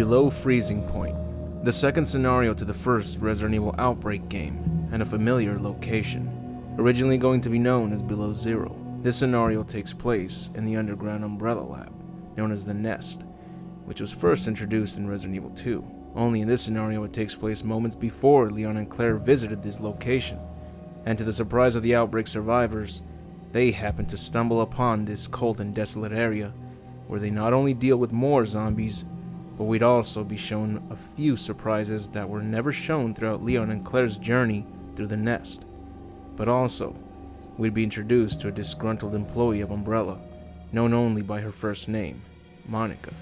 below freezing point, the second scenario to the first Resident Evil Outbreak game, and a familiar location. Originally going to be known as Below Zero, this scenario takes place in the underground Umbrella Lab, known as the Nest, which was first introduced in Resident Evil 2. Only in this scenario it takes place moments before Leon and Claire visited this location, and to the surprise of the Outbreak survivors, they happen to stumble upon this cold and desolate area, where they not only deal with more zombies, but we'd also be shown a few surprises that were never shown throughout Leon and Claire's journey through the Nest. But also, we'd be introduced to a disgruntled employee of Umbrella, known only by her first name, Monica.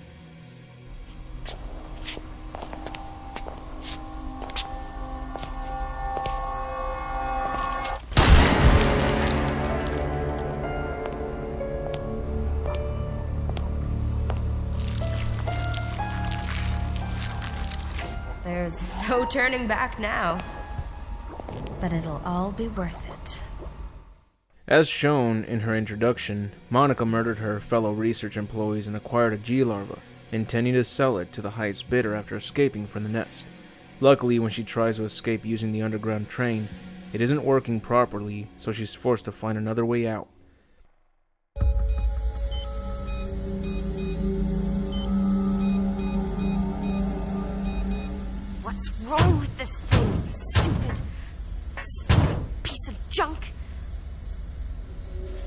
There's no turning back now. But it'll all be worth it. As shown in her introduction, Monica murdered her fellow research employees and acquired a G-larva, intending to sell it to the highest bidder after escaping from the Nest. Luckily, when she tries to escape using the underground train, it isn't working properly, so she's forced to find another way out. What's wrong with this thing? Stupid piece of junk.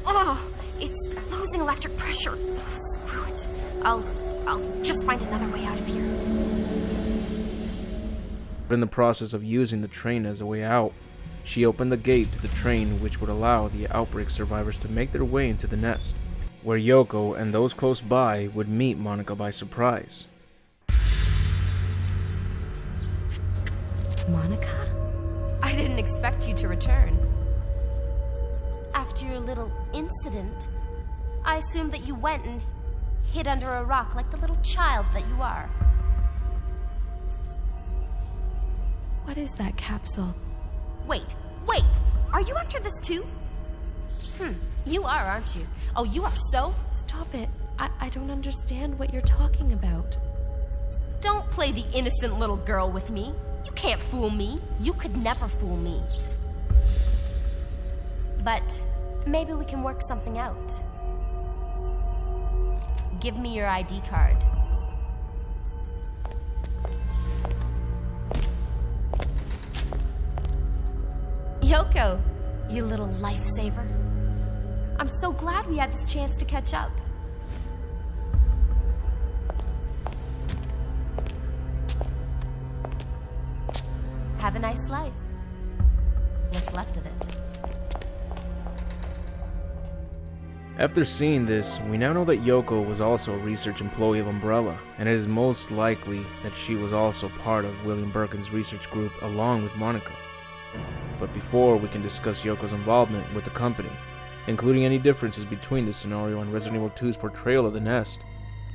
Oh, it's losing electric pressure. Oh, screw it. I'll just find another way out of here. In the process of using the train as a way out, she opened the gate to the train, which would allow the Outbreak survivors to make their way into the Nest, where Yoko and those close by would meet Monica by surprise. Monica? I didn't expect you to return. After your little incident, I assumed that you went and hid under a rock like the little child that you are. What is that capsule? Wait! Are you after this too? You are, aren't you? Oh, you are so... Stop it. I don't understand what you're talking about. Don't play the innocent little girl with me. You can't fool me. You could never fool me. But maybe we can work something out. Give me your ID card. Yoko, you little lifesaver. I'm so glad we had this chance to catch up. Have a nice life. What's left of it. After seeing this, we now know that Yoko was also a research employee of Umbrella, and it is most likely that she was also part of William Birkin's research group along with Monica. But before we can discuss Yoko's involvement with the company, including any differences between this scenario and Resident Evil 2's portrayal of the Nest,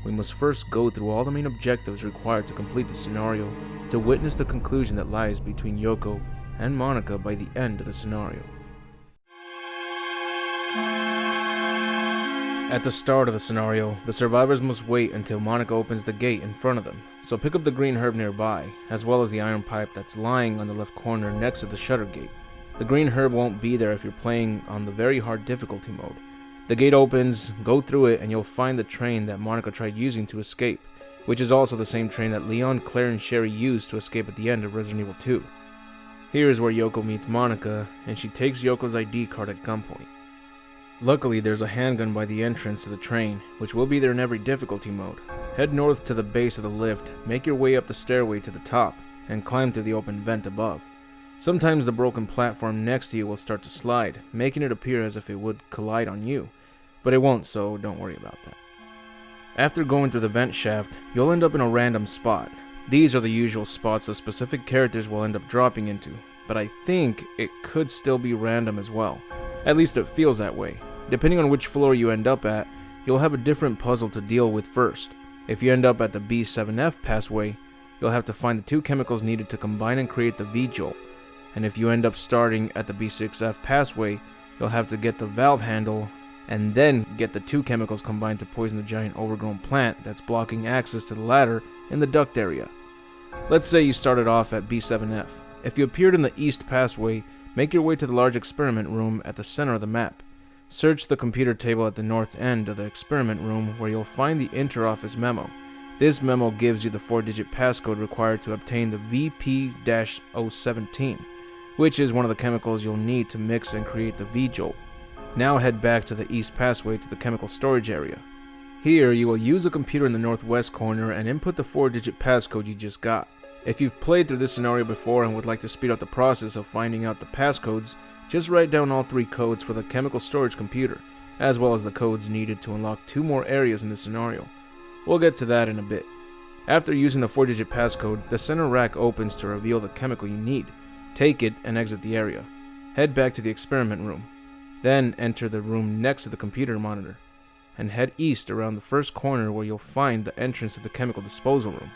we must first go through all the main objectives required to complete the scenario to witness the conclusion that lies between Yoko and Monica by the end of the scenario. At the start of the scenario, the survivors must wait until Monica opens the gate in front of them, so pick up the green herb nearby, as well as the iron pipe that's lying on the left corner next to the shutter gate. The green herb won't be there if you're playing on the very hard difficulty mode. The gate opens, go through it, and you'll find the train that Monica tried using to escape, which is also the same train that Leon, Claire, and Sherry used to escape at the end of Resident Evil 2. Here is where Yoko meets Monica, and she takes Yoko's ID card at gunpoint. Luckily, there's a handgun by the entrance to the train, which will be there in every difficulty mode. Head north to the base of the lift, make your way up the stairway to the top, and climb to the open vent above. Sometimes the broken platform next to you will start to slide, making it appear as if it would collide on you, but it won't, so don't worry about that. After going through the vent shaft, you'll end up in a random spot. These are the usual spots the specific characters will end up dropping into, but I think it could still be random as well. At least it feels that way. Depending on which floor you end up at, you'll have a different puzzle to deal with first. If you end up at the B7F passway, you'll have to find the two chemicals needed to combine and create the V-Jolt. And if you end up starting at the B6F passway, you'll have to get the valve handle and then get the two chemicals combined to poison the giant overgrown plant that's blocking access to the ladder in the duct area. Let's say you started off at B7F. If you appeared in the east passway, make your way to the large experiment room at the center of the map. Search the computer table at the north end of the experiment room where you'll find the Interoffice Memo. This memo gives you the 4-digit passcode required to obtain the VP-017, which is one of the chemicals you'll need to mix and create the V-Jolt. Now head back to the east passway to the chemical storage area. Here you will use a computer in the northwest corner and input the 4-digit passcode you just got. If you've played through this scenario before and would like to speed up the process of finding out the passcodes, just write down all 3 codes for the chemical storage computer, as well as the codes needed to unlock 2 more areas in this scenario. We'll get to that in a bit. After using the 4-digit passcode, the center rack opens to reveal the chemical you need. Take it and exit the area. Head back to the experiment room. Then enter the room next to the computer monitor, and head east around the first corner where you'll find the entrance to the chemical disposal room.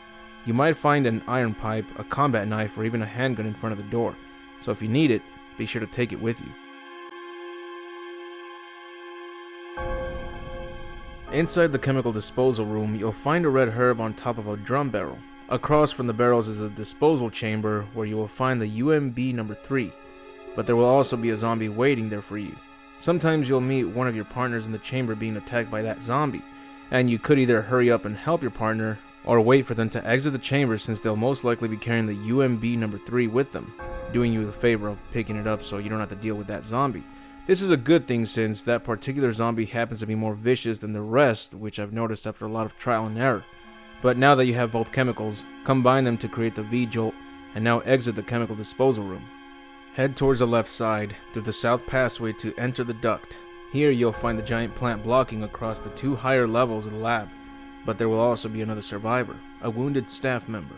You might find an iron pipe, a combat knife, or even a handgun in front of the door, so if you need it, be sure to take it with you. Inside the chemical disposal room, you'll find a red herb on top of a drum barrel. Across from the barrels is a disposal chamber where you will find the UMB number 3, but there will also be a zombie waiting there for you. Sometimes you'll meet one of your partners in the chamber being attacked by that zombie, and you could either hurry up and help your partner, or wait for them to exit the chamber since they'll most likely be carrying the UMB number 3 with them, doing you the favor of picking it up so you don't have to deal with that zombie. This is a good thing since that particular zombie happens to be more vicious than the rest, which I've noticed after a lot of trial and error. But now that you have both chemicals, combine them to create the V-Jolt, and now exit the chemical disposal room. Head towards the left side, through the south passway to enter the duct. Here you'll find the giant plant blocking across the 2 higher levels of the lab. But there will also be another survivor, a wounded staff member.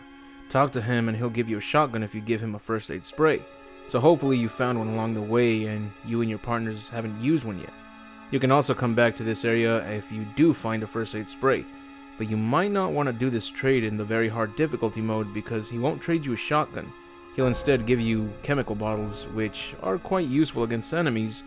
Talk to him and he'll give you a shotgun if you give him a first aid spray. So hopefully you found one along the way and you and your partners haven't used one yet. You can also come back to this area if you do find a first aid spray. But you might not want to do this trade in the very hard difficulty mode because he won't trade you a shotgun. He'll instead give you chemical bottles, which are quite useful against enemies,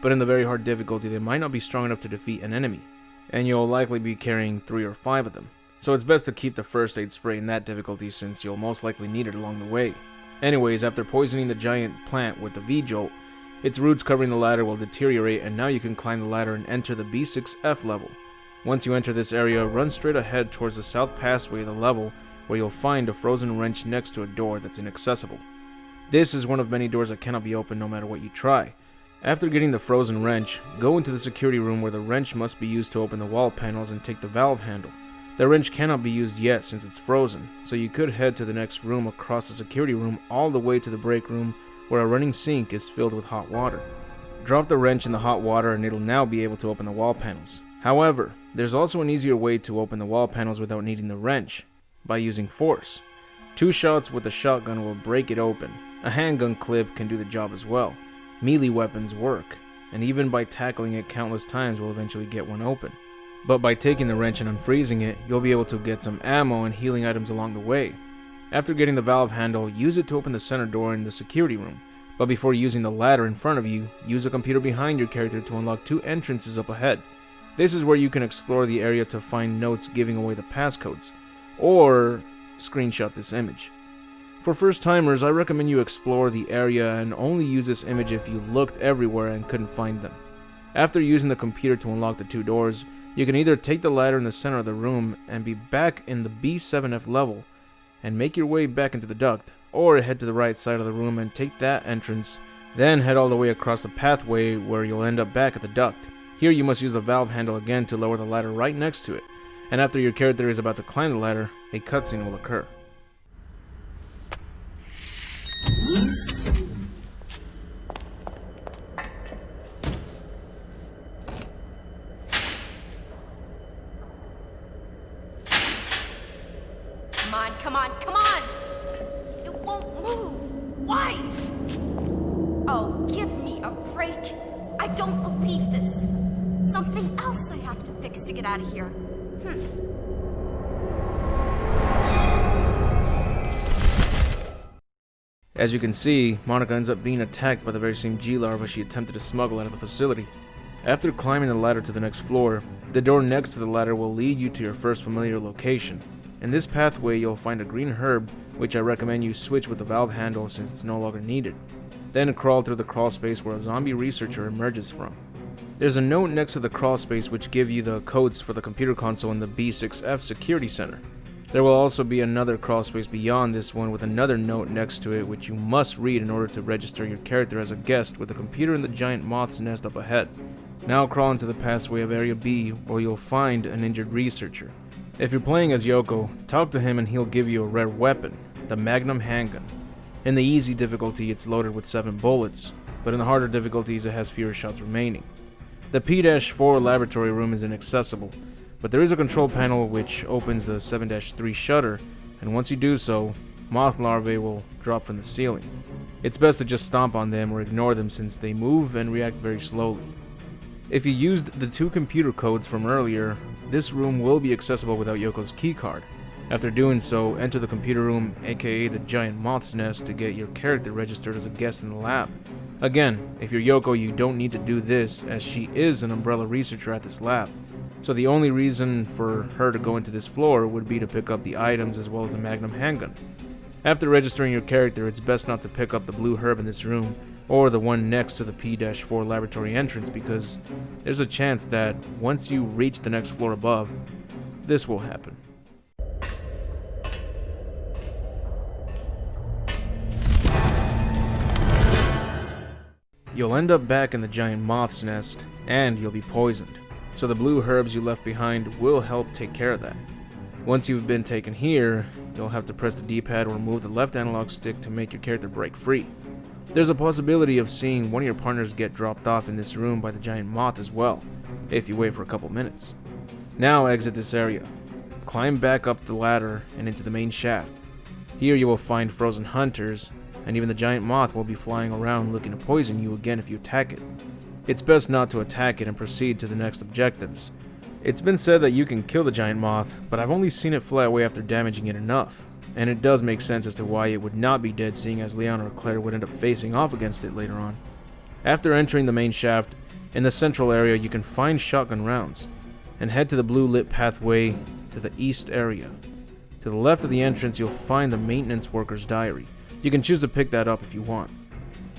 but in the very hard difficulty they might not be strong enough to defeat an enemy, and you'll likely be carrying 3 or 5 of them. So it's best to keep the first aid spray in that difficulty since you'll most likely need it along the way. Anyways, after poisoning the giant plant with the V-Jolt, its roots covering the ladder will deteriorate and now you can climb the ladder and enter the B6F level. Once you enter this area, run straight ahead towards the south passway of the level where you'll find a frozen wrench next to a door that's inaccessible. This is one of many doors that cannot be opened no matter what you try. After getting the frozen wrench, go into the security room where the wrench must be used to open the wall panels and take the valve handle. The wrench cannot be used yet since it's frozen, so you could head to the next room across the security room all the way to the break room where a running sink is filled with hot water. Drop the wrench in the hot water and it'll now be able to open the wall panels. However, there's also an easier way to open the wall panels without needing the wrench, by using force. 2 shots with a shotgun will break it open. A handgun clip can do the job as well. Melee weapons work, and even by tackling it countless times will eventually get one open. But by taking the wrench and unfreezing it, you'll be able to get some ammo and healing items along the way. After getting the valve handle, use it to open the center door in the security room. But before using the ladder in front of you, use a computer behind your character to unlock 2 entrances up ahead. This is where you can explore the area to find notes giving away the passcodes, or screenshot this image. For first timers, I recommend you explore the area and only use this image if you looked everywhere and couldn't find them. After using the computer to unlock the 2 doors, you can either take the ladder in the center of the room and be back in the B7F level and make your way back into the duct, or head to the right side of the room and take that entrance, then head all the way across the pathway where you'll end up back at the duct. Here you must use the valve handle again to lower the ladder right next to it, and after your character is about to climb the ladder, a cutscene will occur. Come on! It won't move! Why? Oh, give me a break! I don't believe this! Something else I have to fix to get out of here. As you can see, Monica ends up being attacked by the very same G-larva she attempted to smuggle out of the facility. After climbing the ladder to the next floor, the door next to the ladder will lead you to your first familiar location, In this pathway, you'll find a green herb, which I recommend you switch with the valve handle since it's no longer needed. Then crawl through the crawl space where a zombie researcher emerges from. There's a note next to the crawl space which give you the codes for the computer console in the B6F security center. There will also be another crawl space beyond this one with another note next to it which you must read in order to register your character as a guest with the computer in the giant moth's nest up ahead. Now crawl into the passway of Area B where you'll find an injured researcher. If you're playing as Yoko, talk to him and he'll give you a rare weapon, the Magnum handgun. In the easy difficulty it's loaded with 7 bullets, but in the harder difficulties it has fewer shots remaining. The P-4 laboratory room is inaccessible, but there is a control panel which opens the 7-3 shutter, and once you do so, moth larvae will drop from the ceiling. It's best to just stomp on them or ignore them since they move and react very slowly. If you used the 2 computer codes from earlier, this room will be accessible without Yoko's keycard. After doing so, enter the computer room, aka the giant moth's nest, to get your character registered as a guest in the lab. Again, if you're Yoko, you don't need to do this, as she is an Umbrella researcher at this lab. So the only reason for her to go into this floor would be to pick up the items as well as the Magnum handgun. After registering your character, it's best not to pick up the blue herb in this room, or the one next to the P-4 laboratory entrance, because there's a chance that once you reach the next floor above, this will happen. You'll end up back in the giant moth's nest, and you'll be poisoned, so the blue herbs you left behind will help take care of that. Once you've been taken here, you'll have to press the D-pad or move the left analog stick to make your character break free. There's a possibility of seeing one of your partners get dropped off in this room by the giant moth as well, if you wait for a couple minutes. Now exit this area. Climb back up the ladder and into the main shaft. Here you will find frozen hunters, and even the giant moth will be flying around looking to poison you again if you attack it. It's best not to attack it and proceed to the next objectives. It's been said that you can kill the giant moth, but I've only seen it fly away after damaging it enough, and it does make sense as to why it would not be dead, seeing as Leon or Claire would end up facing off against it later on. After entering the main shaft, in the central area you can find shotgun rounds, and head to the blue lit pathway to the east area. To the left of the entrance you'll find the maintenance worker's diary. You can choose to pick that up if you want.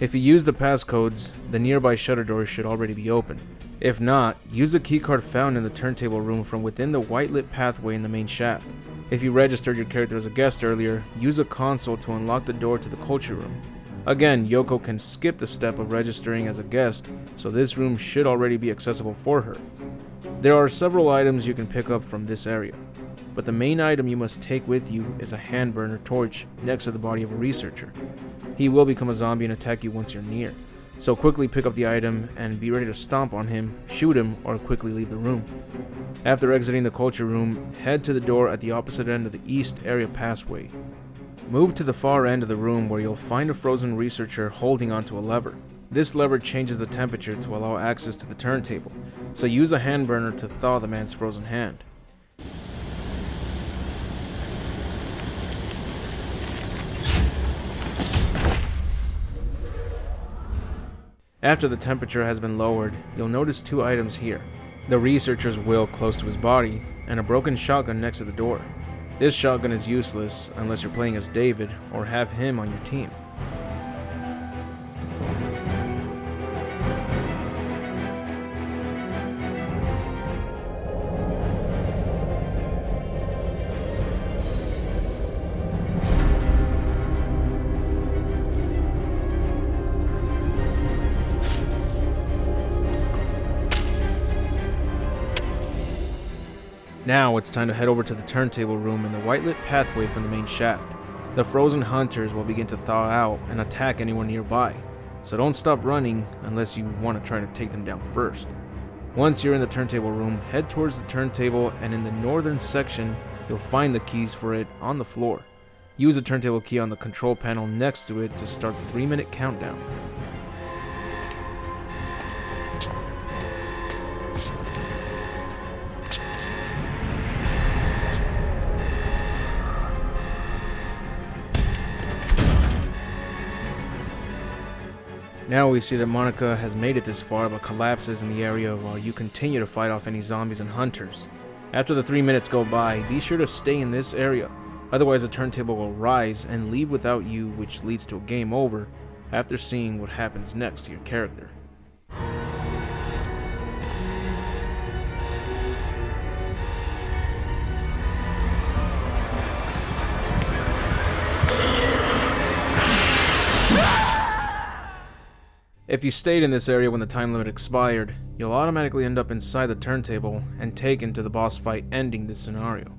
If you use the passcodes, the nearby shutter doors should already be open. If not, use a keycard found in the turntable room from within the white lit pathway in the main shaft. If you registered your character as a guest earlier, use a console to unlock the door to the culture room. Again, Yoko can skip the step of registering as a guest, so this room should already be accessible for her. There are several items you can pick up from this area, but the main item you must take with you is a hand burner torch next to the body of a researcher. He will become a zombie and attack you once you're near, so quickly pick up the item and be ready to stomp on him, shoot him, or quickly leave the room. After exiting the culture room, head to the door at the opposite end of the east area passway. Move to the far end of the room where you'll find a frozen researcher holding onto a lever. This lever changes the temperature to allow access to the turntable, so use a hand burner to thaw the man's frozen hand. After the temperature has been lowered, you'll notice 2 items here. The researcher's will close to his body, and a broken shotgun next to the door. This shotgun is useless unless you're playing as David or have him on your team. Now it's time to head over to the turntable room in the white lit pathway from the main shaft. The frozen hunters will begin to thaw out and attack anyone nearby, so don't stop running unless you want to try to take them down first. Once you're in the turntable room, head towards the turntable, and in the northern section you'll find the keys for it on the floor. Use the turntable key on the control panel next to it to start the 3-minute countdown. Now we see that Monica has made it this far but collapses in the area while you continue to fight off any zombies and hunters. After the 3 minutes go by, be sure to stay in this area, otherwise the turntable will rise and leave without you, which leads to a game over after seeing what happens next to your character. If you stayed in this area when the time limit expired, you'll automatically end up inside the turntable and taken to the boss fight ending this scenario.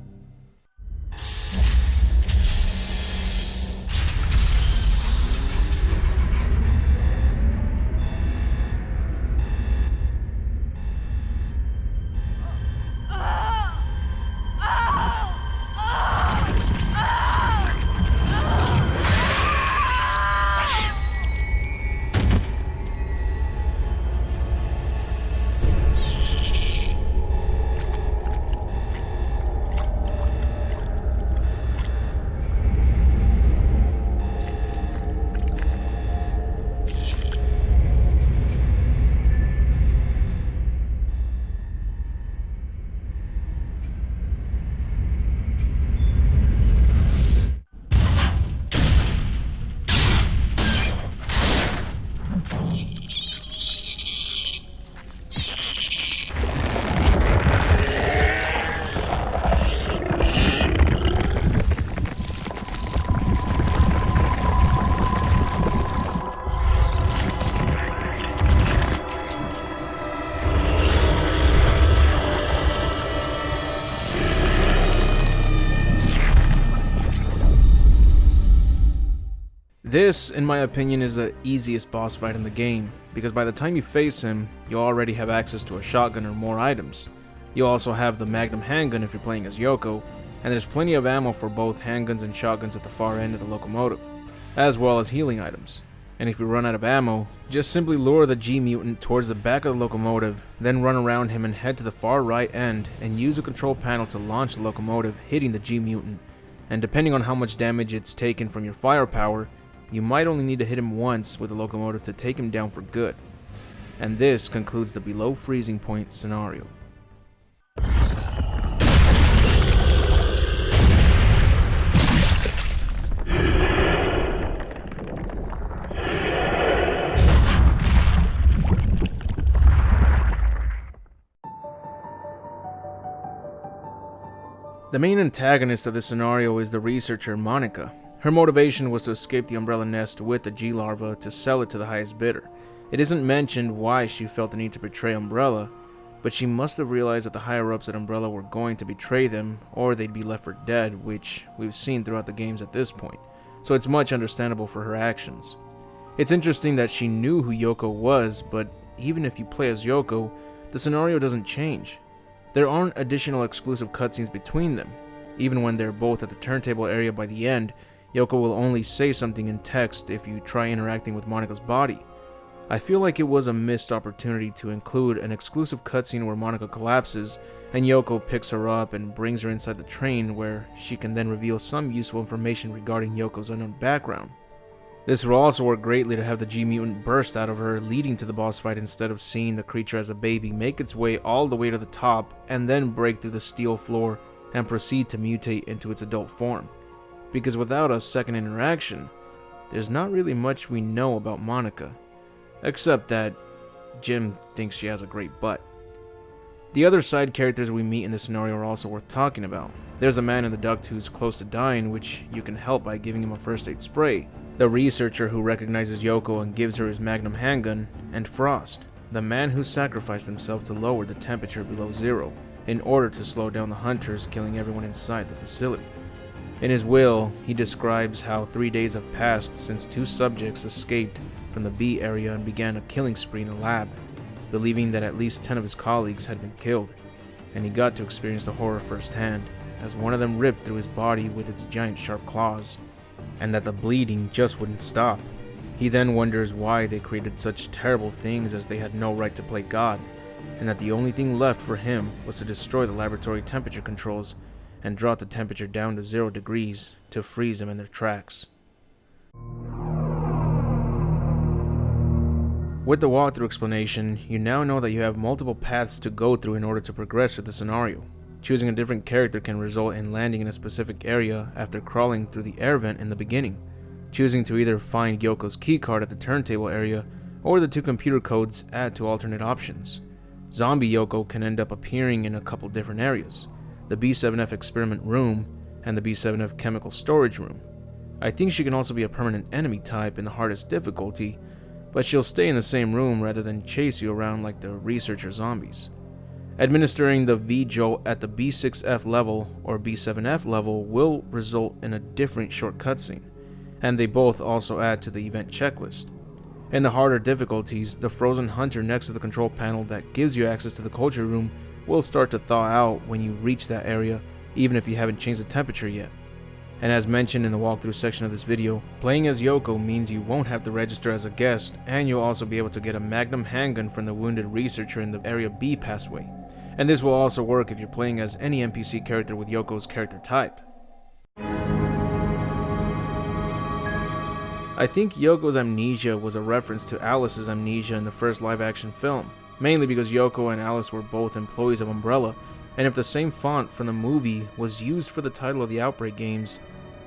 This, in my opinion, is the easiest boss fight in the game, because by the time you face him, you'll already have access to a shotgun or more items. You'll also have the Magnum handgun if you're playing as Yoko, and there's plenty of ammo for both handguns and shotguns at the far end of the locomotive, as well as healing items. And if you run out of ammo, just simply lure the G-Mutant towards the back of the locomotive, then run around him and head to the far right end and use a control panel to launch the locomotive, hitting the G-Mutant. And depending on how much damage it's taken from your firepower, you might only need to hit him once with the locomotive to take him down for good. And this concludes the below freezing point scenario. The main antagonist of this scenario is the researcher Monica. Her motivation was to escape the Umbrella nest with the G-Larva to sell it to the highest bidder. It isn't mentioned why she felt the need to betray Umbrella, but she must have realized that the higher-ups at Umbrella were going to betray them, or they'd be left for dead, which we've seen throughout the games at this point, so it's much understandable for her actions. It's interesting that she knew who Yoko was, but even if you play as Yoko, the scenario doesn't change. There aren't additional exclusive cutscenes between them. Even when they're both at the turntable area by the end, Yoko will only say something in text if you try interacting with Monica's body. I feel like it was a missed opportunity to include an exclusive cutscene where Monica collapses and Yoko picks her up and brings her inside the train, where she can then reveal some useful information regarding Yoko's unknown background. This will also work greatly to have the G-Mutant burst out of her, leading to the boss fight instead of seeing the creature as a baby make its way all the way to the top and then break through the steel floor and proceed to mutate into its adult form. Because without a second interaction, there's not really much we know about Monica, except that Jim thinks she has a great butt. The other side characters we meet in this scenario are also worth talking about. There's a man in the duct who's close to dying, which you can help by giving him a first aid spray, the researcher who recognizes Yoko and gives her his Magnum handgun, and Frost, the man who sacrificed himself to lower the temperature below zero in order to slow down the hunters, killing everyone inside the facility. In his will, he describes how 3 days have passed since 2 subjects escaped from the B area and began a killing spree in the lab, believing that at least 10 of his colleagues had been killed, and he got to experience the horror firsthand, as one of them ripped through his body with its giant sharp claws, and that the bleeding just wouldn't stop. He then wonders why they created such terrible things, as they had no right to play God, and that the only thing left for him was to destroy the laboratory temperature controls and drop the temperature down to 0 degrees to freeze them in their tracks. With the walkthrough explanation, you now know that you have multiple paths to go through in order to progress through the scenario. Choosing a different character can result in landing in a specific area after crawling through the air vent in the beginning. Choosing to either find Yoko's keycard at the turntable area, or the 2 computer codes add to alternate options. Zombie Yoko can end up appearing in a couple different areas, the B7F experiment room and the B7F chemical storage room. I think she can also be a permanent enemy type in the hardest difficulty, but she'll stay in the same room rather than chase you around like the researcher zombies. Administering the V-Jolt at the B6F level or B7F level will result in a different short cutscene, and they both also add to the event checklist. In the harder difficulties, the frozen hunter next to the control panel that gives you access to the culture room will start to thaw out when you reach that area, even if you haven't changed the temperature yet. And as mentioned in the walkthrough section of this video, playing as Yoko means you won't have to register as a guest, and you'll also be able to get a Magnum handgun from the wounded researcher in the Area B passway. And this will also work if you're playing as any NPC character with Yoko's character type. I think Yoko's amnesia was a reference to Alice's amnesia in the first live-action film, mainly because Yoko and Alice were both employees of Umbrella, and if the same font from the movie was used for the title of the Outbreak games,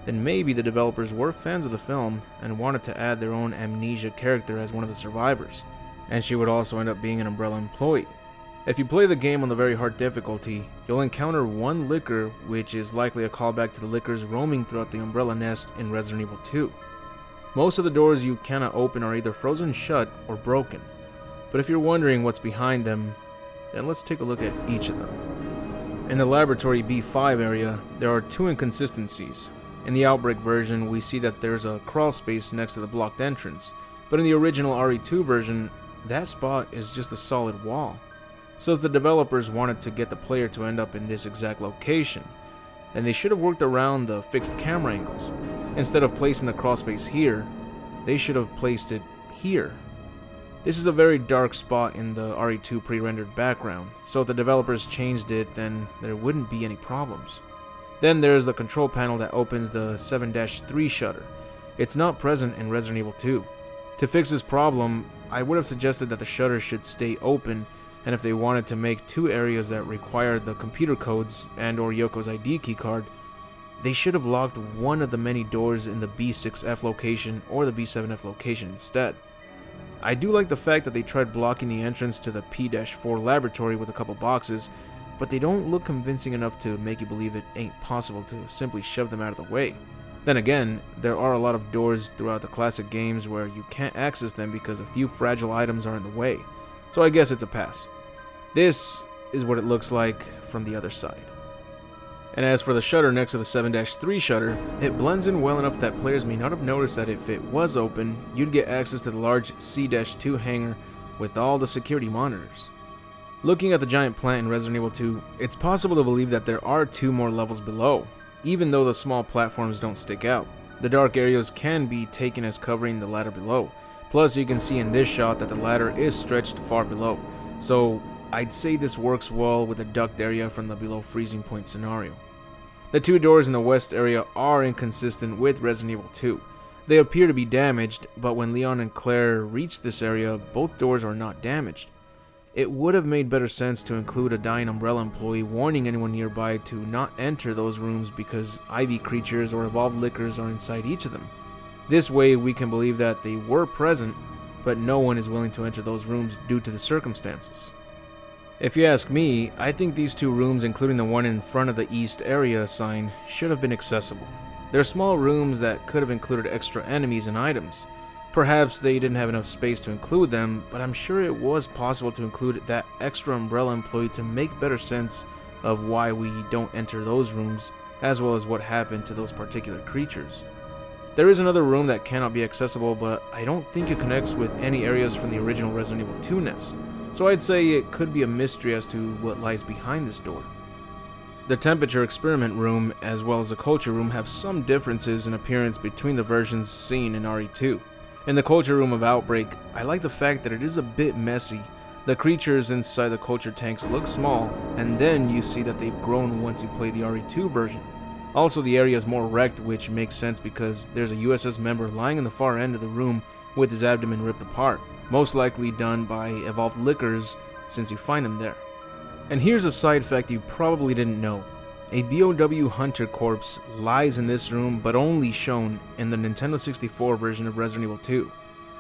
then maybe the developers were fans of the film and wanted to add their own amnesia character as one of the survivors, and she would also end up being an Umbrella employee. If you play the game on the very hard difficulty, you'll encounter one Licker, which is likely a callback to the Lickers roaming throughout the Umbrella nest in Resident Evil 2. Most of the doors you cannot open are either frozen shut or broken, but if you're wondering what's behind them, then let's take a look at each of them. In the Laboratory B5 area, there are 2 inconsistencies. In the Outbreak version, we see that there's a crawl space next to the blocked entrance, but in the original RE2 version, that spot is just a solid wall. So if the developers wanted to get the player to end up in this exact location, then they should have worked around the fixed camera angles. Instead of placing the crawl space here, they should have placed it here. This is a very dark spot in the RE2 pre-rendered background, so if the developers changed it, then there wouldn't be any problems. Then there's the control panel that opens the 7-3 shutter. It's not present in Resident Evil 2. To fix this problem, I would have suggested that the shutter should stay open, and if they wanted to make 2 areas that required the computer codes and or Yoko's ID keycard, they should have locked one of the many doors in the B6F location or the B7F location instead. I do like the fact that they tried blocking the entrance to the P-4 laboratory with a couple boxes, but they don't look convincing enough to make you believe it ain't possible to simply shove them out of the way. Then again, there are a lot of doors throughout the classic games where you can't access them because a few fragile items are in the way, so I guess it's a pass. This is what it looks like from the other side. And as for the shutter next to the 7-3 shutter, it blends in well enough that players may not have noticed that if it was open, you'd get access to the large C-2 hangar with all the security monitors. Looking at the giant plant in Resident Evil 2, it's possible to believe that there are 2 more levels below, even though the small platforms don't stick out. The dark areas can be taken as covering the ladder below. Plus, you can see in this shot that the ladder is stretched far below, so I'd say this works well with the duct area from the below freezing point scenario. The 2 doors in the west area are inconsistent with Resident Evil 2. They appear to be damaged, but when Leon and Claire reach this area, both doors are not damaged. It would have made better sense to include a dying Umbrella employee warning anyone nearby to not enter those rooms because Ivy creatures or evolved lickers are inside each of them. This way we can believe that they were present, but no one is willing to enter those rooms due to the circumstances. If you ask me, I think these 2 rooms, including the one in front of the East Area sign, should have been accessible. They're small rooms that could have included extra enemies and items. Perhaps they didn't have enough space to include them, but I'm sure it was possible to include that extra Umbrella employee to make better sense of why we don't enter those rooms, as well as what happened to those particular creatures. There is another room that cannot be accessible, but I don't think it connects with any areas from the original Resident Evil 2 nest. So I'd say it could be a mystery as to what lies behind this door. The temperature experiment room as well as the culture room have some differences in appearance between the versions seen in RE2. In the culture room of Outbreak, I like the fact that it is a bit messy. The creatures inside the culture tanks look small, and then you see that they've grown once you play the RE2 version. Also, the area is more wrecked, which makes sense because there's a USS member lying in the far end of the room with his abdomen ripped apart, most likely done by evolved lickers since you find them there. And here's a side fact you probably didn't know. A BOW Hunter corpse lies in this room, but only shown in the Nintendo 64 version of Resident Evil 2.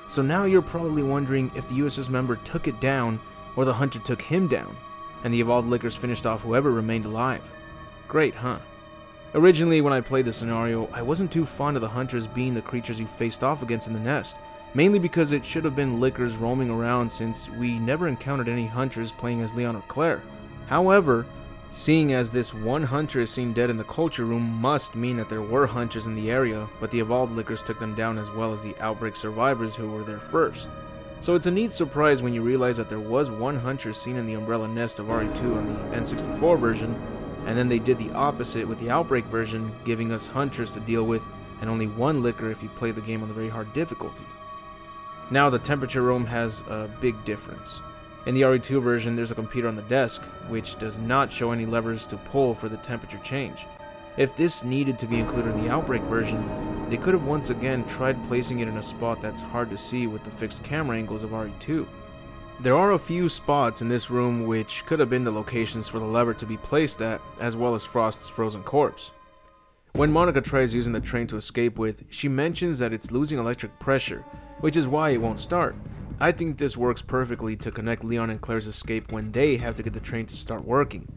So now you're probably wondering if the USS member took it down, or the Hunter took him down, and the Evolved Lickers finished off whoever remained alive. Great, huh? Originally, when I played the scenario, I wasn't too fond of the Hunters being the creatures you faced off against in the nest, mainly because it should have been Lickers roaming around since we never encountered any Hunters playing as Leon or Claire. However, seeing as this one Hunter is seen dead in the culture room must mean that there were Hunters in the area, but the Evolved Lickers took them down as well as the Outbreak survivors who were there first. So it's a neat surprise when you realize that there was one Hunter seen in the Umbrella Nest of RE2 on the N64 version, and then they did the opposite with the Outbreak version, giving us Hunters to deal with and only one Licker if you play the game on the very hard difficulty. Now the temperature room has a big difference. In the RE2 version, there's a computer on the desk, which does not show any levers to pull for the temperature change. If this needed to be included in the Outbreak version, they could have once again tried placing it in a spot that's hard to see with the fixed camera angles of RE2. There are a few spots in this room which could have been the locations for the lever to be placed at, as well as Frost's frozen corpse. When Monica tries using the train to escape with, she mentions that it's losing electric pressure, which is why it won't start. I think this works perfectly to connect Leon and Claire's escape when they have to get the train to start working.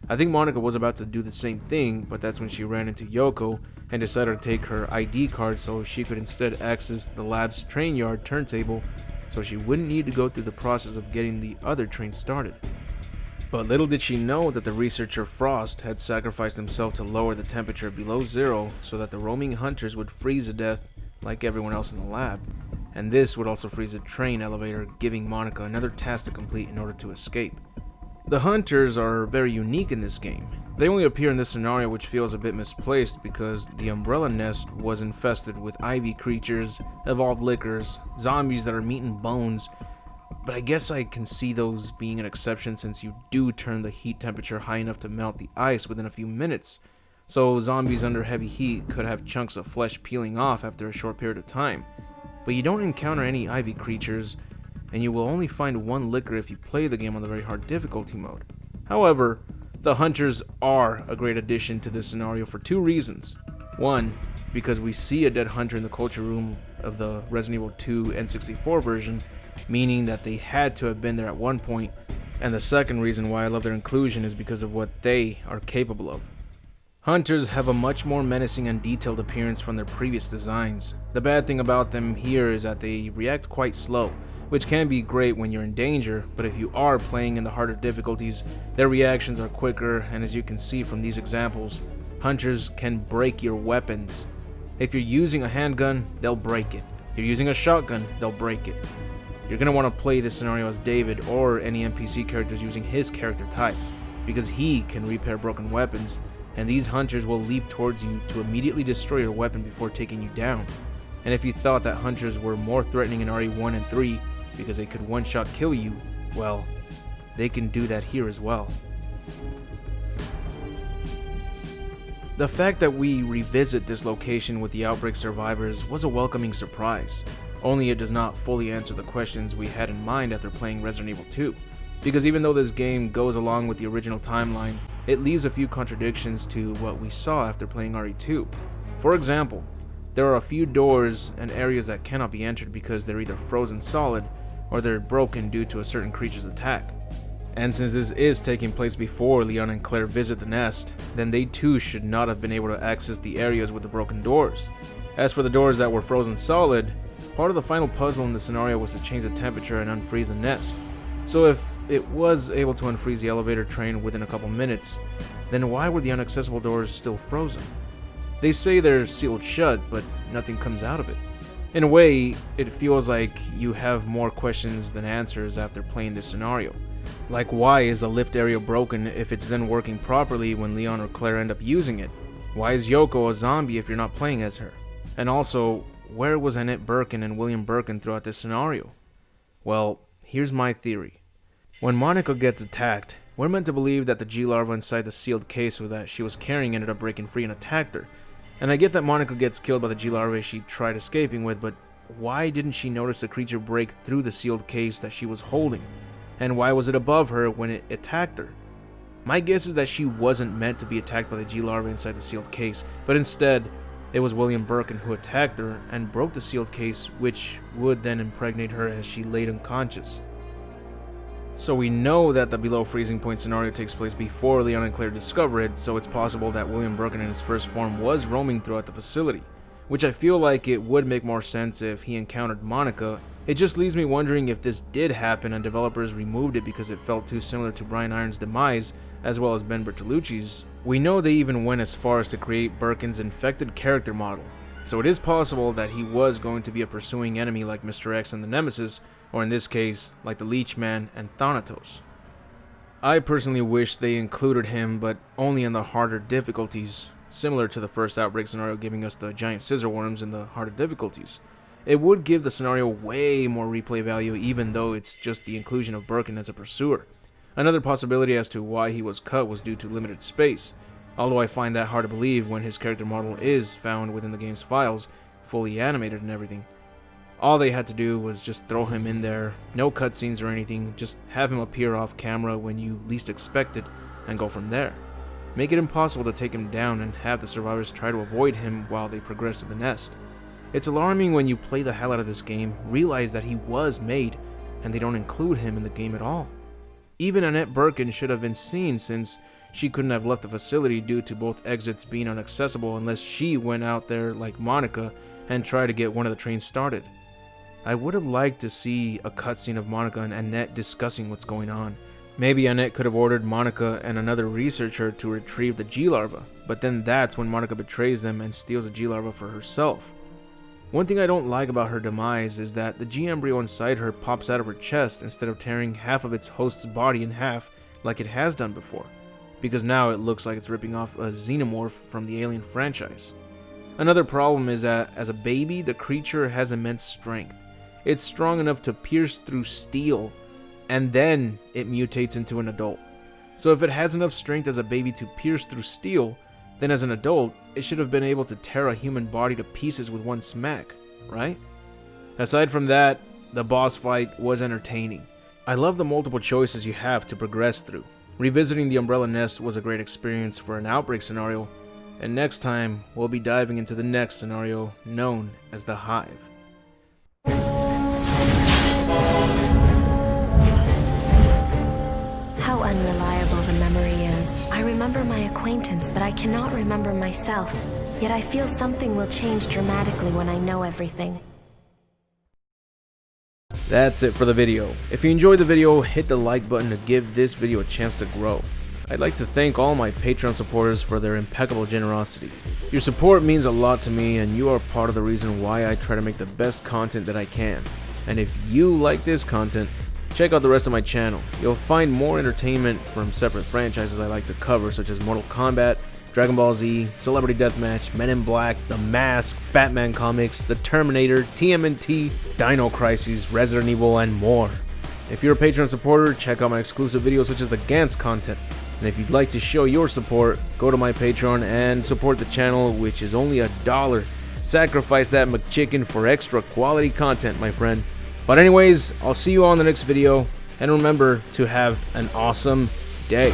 I think Monica was about to do the same thing, but that's when she ran into Yoko and decided to take her ID card so she could instead access the lab's train yard turntable so she wouldn't need to go through the process of getting the other train started. But little did she know that the researcher Frost had sacrificed himself to lower the temperature below zero so that the roaming Hunters would freeze to death like everyone else in the lab. And this would also freeze the train elevator, giving Monica another task to complete in order to escape. The Hunters are very unique in this game. They only appear in this scenario, which feels a bit misplaced because the Umbrella Nest was infested with ivy creatures, evolved lickers, zombies that are meat and bones, but I guess I can see those being an exception since you do turn the heat temperature high enough to melt the ice within a few minutes, so zombies under heavy heat could have chunks of flesh peeling off after a short period of time. But you don't encounter any ivy creatures, and you will only find one licker if you play the game on the very hard difficulty mode. However, the Hunters are a great addition to this scenario for two reasons. One, because we see a dead Hunter in the culture room of the Resident Evil 2 N64 version, meaning that they had to have been there at one point, and the second reason why I love their inclusion is because of what they are capable of. Hunters have a much more menacing and detailed appearance from their previous designs. The bad thing about them here is that they react quite slow, which can be great when you're in danger, but if you are playing in the harder difficulties, their reactions are quicker, and as you can see from these examples, Hunters can break your weapons. If you're using a handgun, they'll break it. If you're using a shotgun, they'll break it. You're going to want to play this scenario as David or any NPC characters using his character type, because he can repair broken weapons, and these Hunters will leap towards you to immediately destroy your weapon before taking you down. And if you thought that Hunters were more threatening in RE1 and 3 because they could one-shot kill you, well, they can do that here as well. The fact that we revisit this location with the Outbreak survivors was a welcoming surprise, only it does not fully answer the questions we had in mind after playing Resident Evil 2. Because even though this game goes along with the original timeline, it leaves a few contradictions to what we saw after playing RE2. For example, there are a few doors and areas that cannot be entered because they're either frozen solid or they're broken due to a certain creature's attack. And since this is taking place before Leon and Claire visit the nest, then they too should not have been able to access the areas with the broken doors. As for the doors that were frozen solid, part of the final puzzle in the scenario was to change the temperature and unfreeze the nest. So if it was able to unfreeze the elevator train within a couple minutes, then why were the inaccessible doors still frozen? They say they're sealed shut, but nothing comes out of it. In a way, it feels like you have more questions than answers after playing this scenario. Like, why is the lift area broken if it's then working properly when Leon or Claire end up using it? Why is Yoko a zombie if you're not playing as her? And also, where was Annette Birkin and William Birkin throughout this scenario? Well, here's my theory. When Monica gets attacked, we're meant to believe that the G-larva inside the sealed case that she was carrying ended up breaking free and attacked her. And I get that Monica gets killed by the G-larva she tried escaping with, but why didn't she notice the creature break through the sealed case that she was holding? And why was it above her when it attacked her? My guess is that she wasn't meant to be attacked by the G-larva inside the sealed case, but instead, it was William Birkin who attacked her and broke the sealed case, which would then impregnate her as she laid unconscious. So we know that the below freezing point scenario takes place before Leon and Claire discover it, so it's possible that William Birkin in his first form was roaming throughout the facility, which I feel like it would make more sense if he encountered Monica. It just leaves me wondering if this did happen and developers removed it because it felt too similar to Brian Iron's demise, as well as Ben Bertolucci's. We know they even went as far as to create Birkin's infected character model, so it is possible that he was going to be a pursuing enemy like Mr. X and the Nemesis, or in this case, like the Leech Man and Thanatos. I personally wish they included him, but only in the harder difficulties, similar to the first Outbreak scenario giving us the giant scissor worms in the harder difficulties. It would give the scenario way more replay value, even though it's just the inclusion of Birkin as a pursuer. Another possibility as to why he was cut was due to limited space, although I find that hard to believe when his character model is found within the game's files, fully animated and everything. All they had to do was just throw him in there, no cutscenes or anything, just have him appear off camera when you least expect it, and go from there. Make it impossible to take him down and have the survivors try to avoid him while they progress to the nest. It's alarming when you play the hell out of this game, realize that he was made, and they don't include him in the game at all. Even Annette Birkin should have been seen, since she couldn't have left the facility due to both exits being inaccessible unless she went out there like Monica and tried to get one of the trains started. I would have liked to see a cutscene of Monica and Annette discussing what's going on. Maybe Annette could have ordered Monica and another researcher to retrieve the G-larva, but then that's when Monica betrays them and steals the G-larva for herself. One thing I don't like about her demise is that the G-embryo inside her pops out of her chest instead of tearing half of its host's body in half like it has done before, because now it looks like it's ripping off a xenomorph from the Alien franchise. Another problem is that as a baby, the creature has immense strength. It's strong enough to pierce through steel, and then it mutates into an adult. So if it has enough strength as a baby to pierce through steel, then as an adult, it should have been able to tear a human body to pieces with one smack, right? Aside from that, the boss fight was entertaining. I love the multiple choices you have to progress through. Revisiting the Umbrella Nest was a great experience for an Outbreak scenario, and next time we'll be diving into the next scenario known as the Hive. How unreliable the memory is. I remember my acquaintance, but I cannot remember myself. Yet I feel something will change dramatically when I know everything. That's it for the video. If you enjoyed the video, hit the like button to give this video a chance to grow. I'd like to thank all my Patreon supporters for their impeccable generosity. Your support means a lot to me, and you are part of the reason why I try to make the best content that I can. And if you like this content, check out the rest of my channel. You'll find more entertainment from separate franchises I like to cover, such as Mortal Kombat, Dragon Ball Z, Celebrity Deathmatch, Men in Black, The Mask, Batman comics, The Terminator, TMNT, Dino Crisis, Resident Evil, and more. If you're a Patreon supporter, check out my exclusive videos such as the Gantz content. And if you'd like to show your support, go to my Patreon and support the channel, which is only $1. Sacrifice that McChicken for extra quality content, my friend. But anyways, I'll see you on the next video, and remember to have an awesome day.